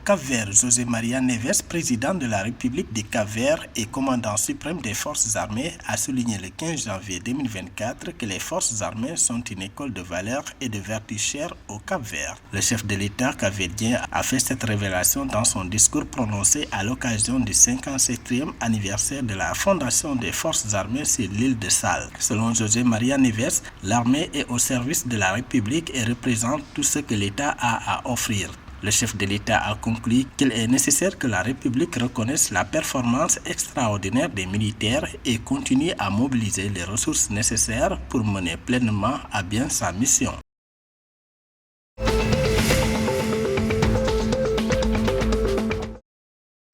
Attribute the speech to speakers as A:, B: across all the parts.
A: Cap-Vert, José Maria Neves, président de la République du Cap-Vert et commandant suprême des forces armées, a souligné le 15 janvier 2024 que les forces armées sont une école de valeurs et de vertus chères au Cap-Vert. Le chef de l'État capverdien a fait cette révélation dans son discours prononcé à l'occasion du 57e anniversaire de la fondation des forces armées sur l'île de Sal. Selon José Maria Neves, l'armée est au service de la République et représente tout ce que l'État a à offrir. Le chef de l'État a conclu qu'il est nécessaire que la République reconnaisse la performance extraordinaire des militaires et continue à mobiliser les ressources nécessaires pour mener pleinement à bien sa mission.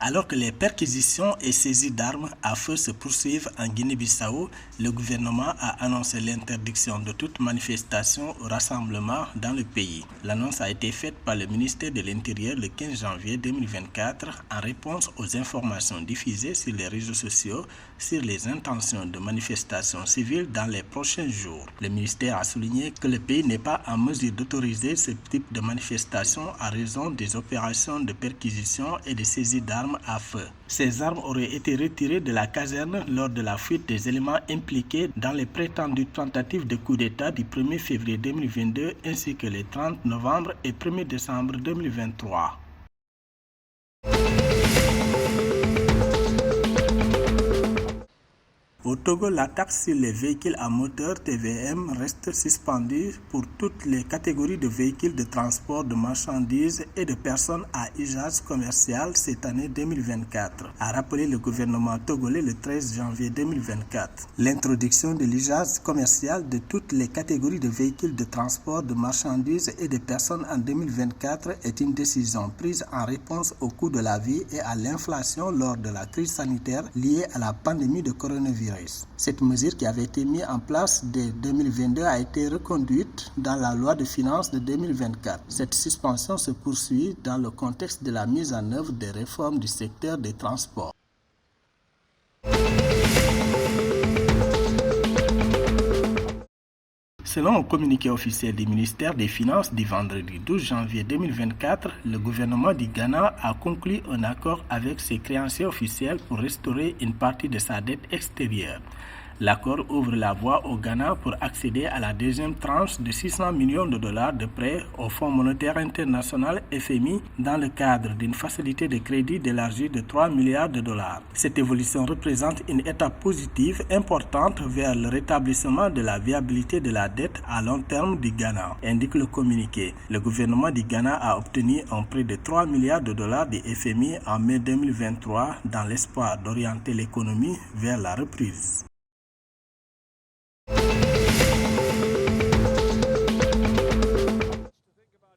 A: Alors que les perquisitions et saisies d'armes à feu se poursuivent en Guinée-Bissau, le gouvernement a annoncé l'interdiction de toute manifestation ou rassemblement dans le pays. L'annonce a été faite par le ministère de l'Intérieur le 15 janvier 2024 en réponse aux informations diffusées sur les réseaux sociaux sur les intentions de manifestations civiles dans les prochains jours. Le ministère a souligné que le pays n'est pas en mesure d'autoriser ce type de manifestation à raison des opérations de perquisition et de saisie d'armes à feu. Ces armes auraient été retirées de la caserne lors de la fuite des éléments impliqués dans les prétendues tentatives de coup d'État du 1er février 2022 ainsi que les 30 novembre et 1er décembre 2023. Au Togo, la taxe sur les véhicules à moteur TVM reste suspendue pour toutes les catégories de véhicules de transport de marchandises et de personnes à usage commercial cette année 2024, a rappelé le gouvernement togolais le 13 janvier 2024. L'introduction de l'usage commercial de toutes les catégories de véhicules de transport de marchandises et de personnes en 2024 est une décision prise en réponse au coût de la vie et à l'inflation lors de la crise sanitaire liée à la pandémie de coronavirus. Cette mesure qui avait été mise en place dès 2022 a été reconduite dans la loi de finances de 2024. Cette suspension se poursuit dans le contexte de la mise en œuvre des réformes du secteur des transports. Selon un communiqué officiel du ministère des Finances du vendredi 12 janvier 2024, le gouvernement du Ghana a conclu un accord avec ses créanciers officiels pour restaurer une partie de sa dette extérieure. L'accord ouvre la voie au Ghana pour accéder à la deuxième tranche de 600 millions de dollars de prêts au Fonds monétaire international FMI dans le cadre d'une facilité de crédit élargie de 3 milliards de dollars. Cette évolution représente une étape positive importante vers le rétablissement de la viabilité de la dette à long terme du Ghana, indique le communiqué. Le gouvernement du Ghana a obtenu un prêt de 3 milliards de dollars du FMI en mai 2023 dans l'espoir d'orienter l'économie vers la reprise.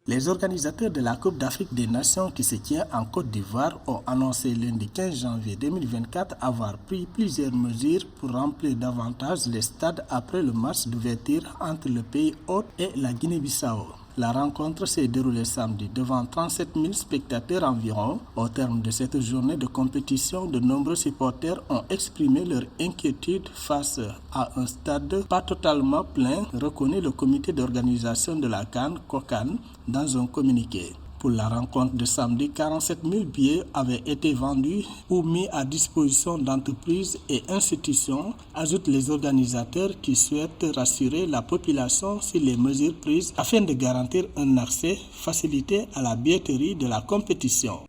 A: Les organisateurs de la Coupe d'Afrique des Nations qui se tient en Côte d'Ivoire ont annoncé lundi 15 janvier 2024 avoir pris plusieurs mesures pour remplir davantage les stades après le match d'ouverture entre le pays hôte et la Guinée-Bissau. La rencontre s'est déroulée samedi devant 37 000 spectateurs environ. Au terme de cette journée de compétition, de nombreux supporters ont exprimé leur inquiétude face à un stade pas totalement plein, reconnaît le comité d'organisation de la CAN, COCAN, dans un communiqué. Pour la rencontre de samedi, 47 000 billets avaient été vendus ou mis à disposition d'entreprises et institutions, ajoutent les organisateurs qui souhaitent rassurer la population sur les mesures prises afin de garantir un accès facilité à la billetterie de la compétition.